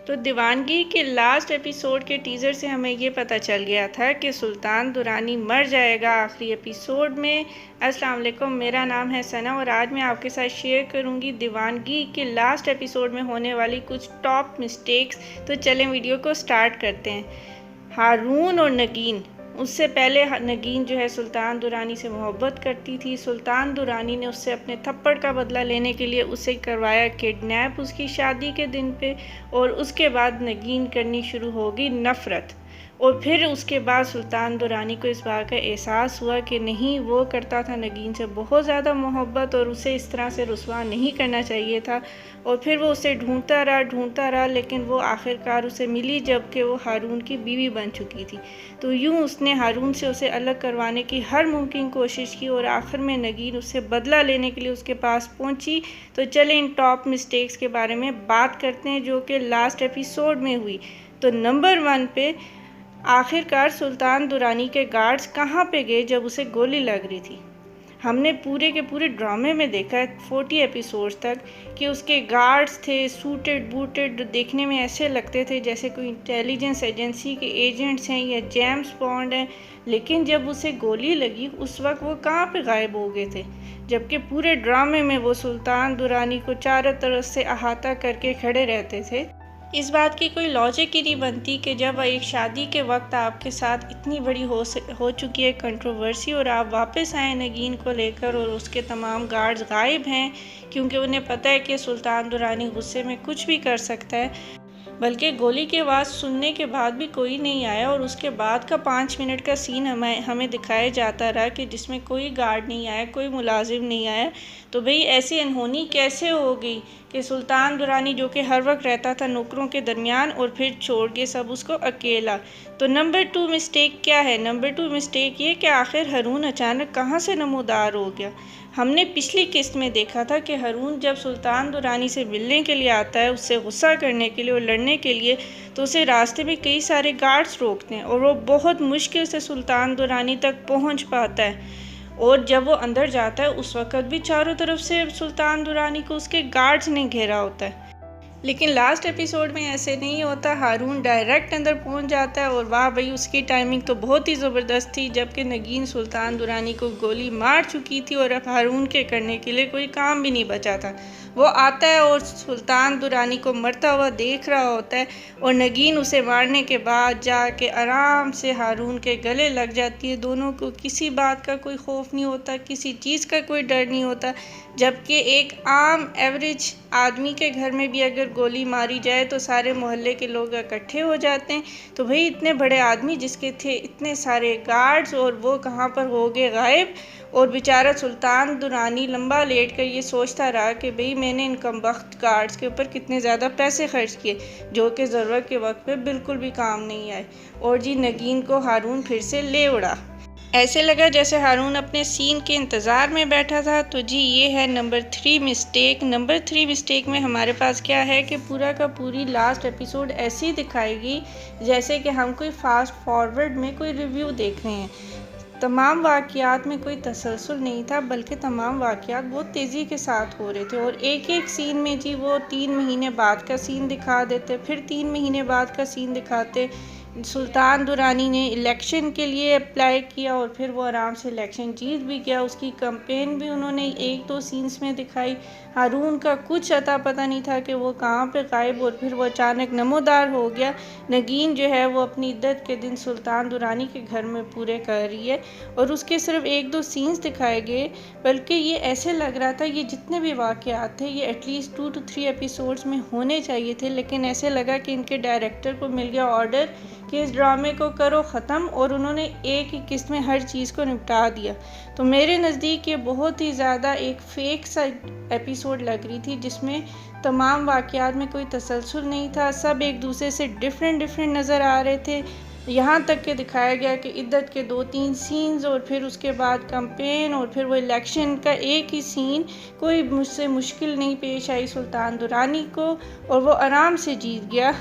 तो दीवानगी के लास्ट एपिसोड के टीज़र से हमें ये पता चल गया था कि सुल्तान दुरानी मर जाएगा आखिरी एपिसोड में। अस्सलाम वालेकुम, मेरा नाम है सना और आज मैं आपके साथ शेयर करूंगी दीवानगी के लास्ट एपिसोड में होने वाली कुछ टॉप मिस्टेक्स। तो चलें वीडियो को स्टार्ट करते हैं। हारून और नगीन, उससे पहले नगीन जो है सुल्तान दुरानी से मोहब्बत करती थी। सुल्तान दुरानी ने उससे अपने थप्पड़ का बदला लेने के लिए उसे करवाया किडनैप उसकी शादी के दिन पे, और उसके बाद नगीन करनी शुरू होगी नफ़रत। और फिर उसके बाद सुल्तान दुरानी को इस बात का एहसास हुआ कि नहीं, वो करता था नगीन से बहुत ज़्यादा मोहब्बत और उसे इस तरह से रुसवा नहीं करना चाहिए था। और फिर वो उसे ढूंढता रहा, लेकिन वो आखिरकार उसे मिली जबकि वो हारून की बीवी बन चुकी थी। तो यूँ उसने हारून से उसे अलग करवाने की हर मुमकिन कोशिश की और आखिर में नगीन उससे बदला लेने के लिए उसके पास पहुंची। तो चलें इन टॉप मिस्टेक्स के बारे में बात करते हैं जो कि लास्ट एपिसोड में हुई। तो नंबर 1 पे, आखिरकार सुल्तान दुरानी के गार्ड्स कहाँ पे गए जब उसे गोली लग रही थी। हमने पूरे के पूरे ड्रामे में देखा है 40 एपिसोड्स तक कि उसके गार्ड्स थे सूटेड बूटेड, देखने में ऐसे लगते थे जैसे कोई इंटेलिजेंस एजेंसी के एजेंट्स हैं या जेम्स बॉन्ड हैं। लेकिन जब उसे गोली लगी उस वक्त वो कहाँ पे गायब हो गए थे, जबकि पूरे ड्रामे में वो सुल्तान दुरानी को चारों तरफ से अहाता करके खड़े रहते थे। इस बात की कोई लॉजिक ही नहीं बनती कि जब एक शादी के वक्त आपके साथ इतनी बड़ी हो चुकी है कंट्रोवर्सी और आप वापस आए नगीन को लेकर और उसके तमाम गार्ड्स गायब हैं, क्योंकि उन्हें पता है कि सुल्तान दुरानी गुस्से में कुछ भी कर सकता है। बल्कि गोली की आवाज़ सुनने के बाद भी कोई नहीं आया और उसके बाद का 5 मिनट का सीन हमें दिखाया जाता रहा कि जिसमें कोई गार्ड नहीं आया, कोई मुलाजिम नहीं आया। तो भाई ऐसी अनहोनी कैसे हो गई कि सुल्तान दुरानी जो कि हर वक्त रहता था नौकरों के दरमियान और फिर छोड़ के सब उसको अकेला। तो नंबर 2 मिस्टेक क्या है? नंबर 2 मिस्टेक ये कि आखिर हारून अचानक कहाँ से नमूदार हो गया। हमने पिछली किस्त में देखा था कि हारून जब सुल्तान दुरानी से मिलने के लिए आता है, उससे गुस्सा करने के लिए और लड़ने के लिए, तो उसे रास्ते में कई सारे गार्ड्स रोकते हैं और वो बहुत मुश्किल से सुल्तान दुरानी तक पहुंच पाता है। और जब वो अंदर जाता है उस वक़्त भी चारों तरफ से सुल्तान दुरानी को उसके गार्ड्स ने घेरा होता है। लेकिन लास्ट एपिसोड में ऐसे नहीं होता, हारून डायरेक्ट अंदर पहुंच जाता है और वाह भाई, उसकी टाइमिंग तो बहुत ही ज़बरदस्त थी। जबकि नगीन सुल्तान दुरानी को गोली मार चुकी थी और अब हारून के करने के लिए कोई काम भी नहीं बचा था। वो आता है और सुल्तान दुरानी को मरता हुआ देख रहा होता है और नगीन उसे मारने के बाद जाके आराम से हारून के गले लग जाती है। दोनों को किसी बात का कोई खौफ नहीं होता, किसी चीज़ का कोई डर नहीं होता। जबकि एक आम एवरेज आदमी के घर में भी अगर गोली मारी जाए तो सारे मोहल्ले के लोग इकट्ठे हो जाते हैं। तो भाई इतने बड़े आदमी जिसके थे इतने सारे गार्ड्स और वो कहाँ पर हो गए गायब। और बेचारा सुल्तान दुरानी लंबा लेट कर ये सोचता रहा कि भाई मैंने इन कमबख्त गार्ड्स के ऊपर कितने ज़्यादा पैसे खर्च किए जो कि ज़रूरत के वक्त पे बिल्कुल भी काम नहीं आए। और जी नगीन को हारून फिर से ले उड़ा। ऐसे लगा जैसे हारून अपने सीन के इंतज़ार में बैठा था। तो जी ये है नंबर 3 मिस्टेक। नंबर 3 मिस्टेक में हमारे पास क्या है कि पूरा का पूरी लास्ट एपिसोड ऐसी ही दिखाएगी जैसे कि हम कोई फास्ट फॉरवर्ड में कोई रिव्यू देख रहे हैं। तमाम वाक़यात में कोई तसलसल नहीं था, बल्कि तमाम वाक़यात बहुत तेज़ी के साथ हो रहे थे और एक एक सीन में जी वो 3 महीने बाद का सीन दिखा देते, फिर 3 महीने बाद का सीन दिखाते। सुल्तान दुरानी ने इलेक्शन के लिए अप्लाई किया और फिर वो आराम से इलेक्शन जीत भी गया। उसकी कैंपेन भी उन्होंने 1-2 सीन्स में दिखाई। हारून का कुछ अता पता नहीं था कि वो कहाँ पे गायब और फिर वो अचानक नमोदार हो गया। नगीन जो है वो अपनी इद्दत के दिन सुल्तान दुरानी के घर में पूरे कर रही है और उसके सिर्फ 1-2 सीन्स दिखाए गए, बल्कि ये ऐसे लग रहा था ये जितने भी वाक़यात थे ये एटलीस्ट 2 to 3 एपिसोड्स में होने चाहिए थे। लेकिन ऐसे लगा कि इनके डायरेक्टर को मिल गया ऑर्डर कि इस ड्रामे को करो ख़त्म, और उन्होंने एक ही किस्त में हर चीज़ को निपटा दिया। तो मेरे नज़दीक ये बहुत ही ज़्यादा एक फ़ेक सा एपिसोड लग रही थी जिसमें तमाम वाक़यात में कोई तसलसल नहीं था, सब एक दूसरे से डिफरेंट नज़र आ रहे थे। यहाँ तक कि दिखाया गया कि इद्दत के 2-3 सीन्स और फिर उसके बाद कैंपेन और फिर वो इलेक्शन का एक ही सीन, कोई मुझसे मुश्किल नहीं पेश आई सुल्तान दुरानी को और वो आराम से जीत गया।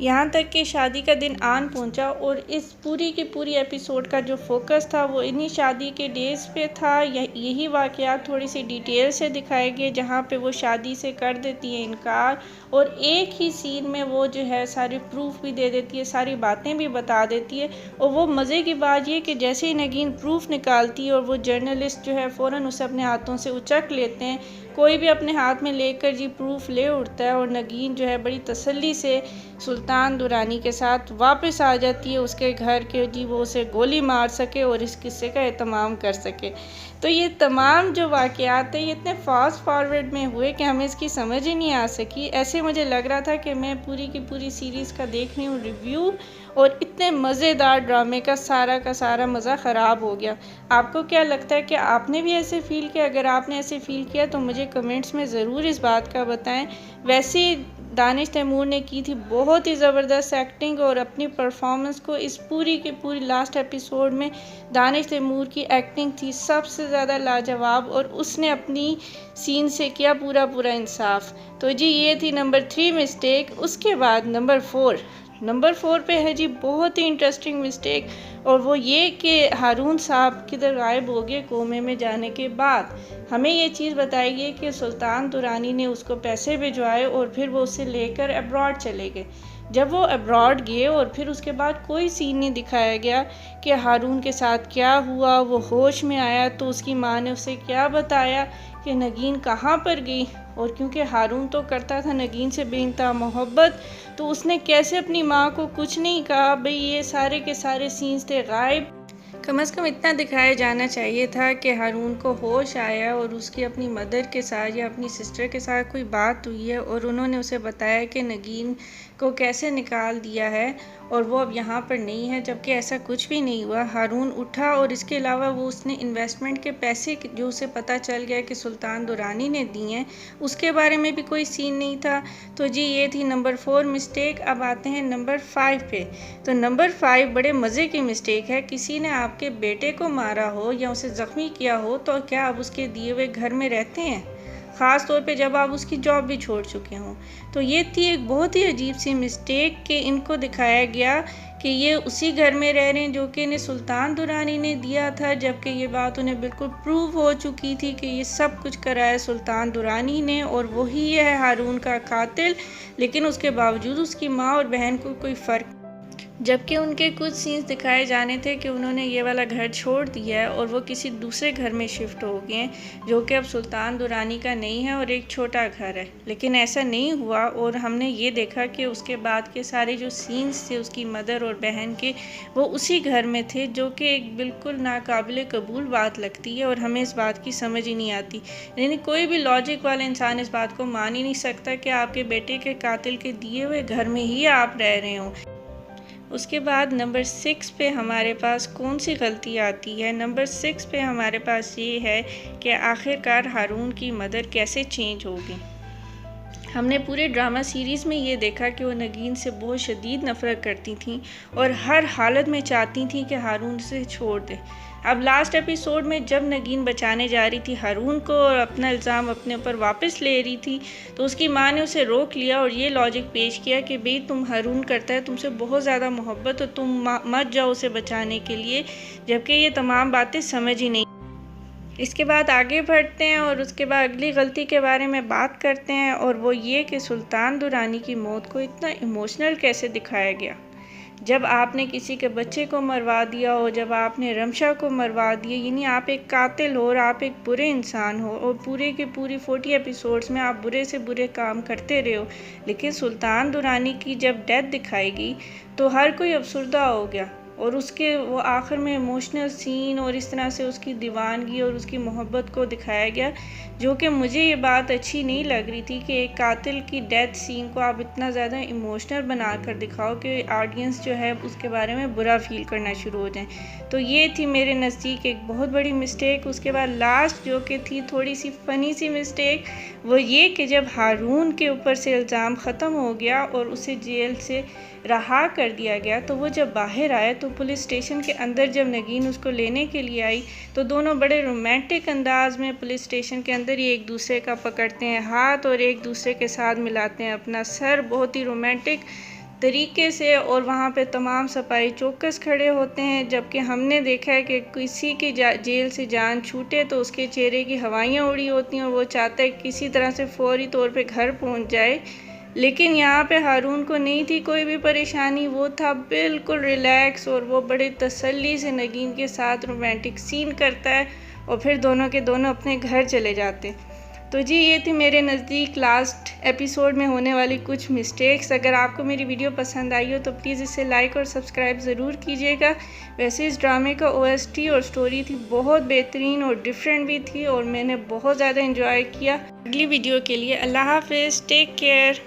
यहाँ तक कि शादी का दिन आन पहुँचा और इस पूरी की पूरी एपिसोड का जो फोकस था वो इन्हीं शादी के डेज़ पे था। यही वाक़यात थोड़ी सी डिटेल से दिखाए गए, जहाँ पे वो शादी से कर देती है इनकार और एक ही सीन में वो जो है सारे प्रूफ भी दे देती है, सारी बातें भी बता देती है। और वो मज़े की बात ये कि जैसे ही नगीन प्रूफ निकालती है और वो जर्नलिस्ट जो है फ़ौरन उसे अपने हाथों से उचक लेते हैं, कोई भी अपने हाथ में लेकर जी प्रूफ ले उठता है और नगीन जो है बड़ी तसल्ली से सुल्तान दुरानी के साथ वापस आ जाती है उसके घर के, जी वो उसे गोली मार सके और इस किस्से का एहतमाम कर सके। तो ये तमाम जो वाक़यात है ये इतने फास्ट फॉरवर्ड में हुए कि हमें इसकी समझ ही नहीं आ सकी। ऐसे मुझे लग रहा था कि मैं पूरी की पूरी सीरीज़ का देख रही हूँ रिव्यू और इतने मज़ेदार ड्रामे का सारा मज़ा ख़राब हो गया। आपको क्या लगता है कि आपने भी ऐसे फ़ील किया? अगर आपने ऐसे फ़ील किया तो मुझे कमेंट्स में ज़रूर इस बात का बताएं। वैसे दानिश तैमूर ने की थी बहुत ही ज़बरदस्त एक्टिंग और अपनी परफॉर्मेंस को इस पूरी की पूरी लास्ट एपिसोड में दानिश तैमूर की एक्टिंग थी सबसे ज़्यादा लाजवाब और उसने अपनी सीन से किया पूरा इंसाफ। तो जी ये थी नंबर 3 मिस्टेक। उसके बाद नंबर 4 पे है जी बहुत ही इंटरेस्टिंग मिस्टेक, और वो ये कि हारून साहब किधर गायब हो गए कोमे में जाने के बाद। हमें ये चीज़ बताई गई कि सुल्तान दुरानी ने उसको पैसे भिजवाए और फिर वो उसे लेकर अब्रॉड चले गए। जब वो अब्रॉड गए और फिर उसके बाद कोई सीन नहीं दिखाया गया कि हारून के साथ क्या हुआ, वो होश में आया तो उसकी माँ ने उसे क्या बताया कि नगीन कहाँ पर गई। और क्योंकि हारून तो करता था नगीन से बेइंतहा मोहब्बत, तो उसने कैसे अपनी माँ को कुछ नहीं कहा। भाई ये सारे के सारे सीन्स थे गायब। कम से कम इतना दिखाया जाना चाहिए था कि हारून को होश आया और उसकी अपनी मदर के साथ या अपनी सिस्टर के साथ कोई बात हुई है और उन्होंने उसे बताया कि नगीन को कैसे निकाल दिया है और वो अब यहाँ पर नहीं है, जबकि ऐसा कुछ भी नहीं हुआ। हारून उठा और इसके अलावा वो उसने इन्वेस्टमेंट के पैसे जो उसे पता चल गया कि सुल्तान दुरानी ने दिए हैं, उसके बारे में भी कोई सीन नहीं था। तो जी ये थी नंबर 4 मिस्टेक। अब आते हैं नंबर 5 पे। तो नंबर 5 बड़े मज़े की मिस्टेक है। किसी ने आपके बेटे को मारा हो या उसे ज़ख्मी किया हो तो क्या आप उसके दिए हुए घर में रहते हैं, ख़ास तौर पे जब आप उसकी जॉब भी छोड़ चुके हों। तो ये थी एक बहुत ही अजीब सी मिस्टेक कि इनको दिखाया गया कि ये उसी घर में रह रहे हैं जो कि इन्हें सुल्तान दुरानी ने दिया था, जबकि ये बात उन्हें बिल्कुल प्रूव हो चुकी थी कि ये सब कुछ कराया सुल्तान दुरानी ने और वही है हारून का कातिल। लेकिन उसके बावजूद उसकी माँ और बहन को कोई फ़र्क, जबकि उनके कुछ सीन्स दिखाए जाने थे कि उन्होंने ये वाला घर छोड़ दिया है और वो किसी दूसरे घर में शिफ्ट हो गए हैं जो कि अब सुल्तान दुरानी का नहीं है और एक छोटा घर है। लेकिन ऐसा नहीं हुआ और हमने ये देखा कि उसके बाद के सारे जो सीन्स थे उसकी मदर और बहन के, वो उसी घर में थे, जो कि एक बिल्कुल नाकाबिले कबूल बात लगती है और हमें इस बात की समझ ही नहीं आती। यानी कोई भी लॉजिक वाला इंसान इस बात को मान ही नहीं सकता कि आपके बेटे के कातिल के दिए हुए घर में ही आप रह रहे हो। उसके बाद नंबर 6 पे हमारे पास कौन सी गलती आती है। नंबर 6 पे हमारे पास ये है कि आखिरकार हारून की मदर कैसे चेंज होगी। हमने पूरे ड्रामा सीरीज़ में ये देखा कि वो नगीन से बहुत शदीद नफ़रत करती थीं और हर हालत में चाहती थीं कि हारून से छोड़ दे। अब लास्ट एपिसोड में जब नगीन बचाने जा रही थी हारून को और अपना इल्ज़ाम अपने ऊपर वापस ले रही थी, तो उसकी माँ ने उसे रोक लिया और ये लॉजिक पेश किया कि भाई तुम हारून करता है तुमसे बहुत ज़्यादा मोहब्बत और तुम मत जाओ उसे बचाने के लिए, जबकि ये तमाम बातें समझ ही नहीं। इसके बाद आगे बढ़ते हैं और उसके बाद अगली गलती के बारे में बात करते हैं, और वो ये कि सुल्तान दुरानी की मौत को इतना इमोशनल कैसे दिखाया गया। जब आपने किसी के बच्चे को मरवा दिया हो, जब आपने रमशा को मरवा दिया, यानी आप एक कातिल हो और आप एक बुरे इंसान हो और पूरे के पूरी 40 एपिसोड्स में आप बुरे से बुरे काम करते रहे हो। लेकिन सुल्तान दुरानी की जब डेथ दिखाई गई तो हर कोई अफसरदा हो गया और उसके वो आखिर में इमोशनल सीन और इस तरह से उसकी दीवानगी और उसकी मोहब्बत को दिखाया गया, जो कि मुझे ये बात अच्छी नहीं लग रही थी कि एक कातिल की डेथ सीन को आप इतना ज़्यादा इमोशनल बना कर दिखाओ कि ऑडियंस जो है उसके बारे में बुरा फील करना शुरू हो जाए। तो ये थी मेरे नज़दीक एक बहुत बड़ी मिस्टेक। उसके बाद लास्ट जो कि थी थोड़ी सी फ़नी सी मिस्टेक, वो ये कि जब हारून के ऊपर से इल्ज़ाम ख़त्म हो गया और उसे जेल से रहा कर दिया गया, तो वो जब बाहर आया तो पुलिस स्टेशन के अंदर जब नगीन उसको लेने के लिए आई तो दोनों बड़े रोमांटिक अंदाज में पुलिस स्टेशन के अंदर ही एक दूसरे का पकड़ते हैं हाथ और एक दूसरे के साथ मिलाते हैं अपना सर, बहुत ही रोमांटिक। तरीके से और वहाँ पे तमाम सिपाही चौकस खड़े होते हैं। जबकि हमने देखा है कि किसी की जेल से जान छूटे तो उसके चेहरे की हवाइयाँ उड़ी होती हैं और वो चाहता है किसी तरह से फौरी तौर पे घर पहुँच जाए। लेकिन यहाँ पे हारून को नहीं थी कोई भी परेशानी, वो था बिल्कुल रिलैक्स और वो बड़े तसल्ली से नगीन के साथ रोमांटिक सीन करता है और फिर दोनों के दोनों अपने घर चले जाते। तो जी ये थी मेरे नज़दीक लास्ट एपिसोड में होने वाली कुछ मिस्टेक्स। अगर आपको मेरी वीडियो पसंद आई हो तो प्लीज़ इसे लाइक और सब्सक्राइब ज़रूर कीजिएगा। वैसे इस ड्रामे का OST और स्टोरी थी बहुत बेहतरीन और डिफरेंट भी थी और मैंने बहुत ज़्यादा इंजॉय किया। अगली वीडियो के लिए अल्लाह हाफ़िज़, टेक केयर।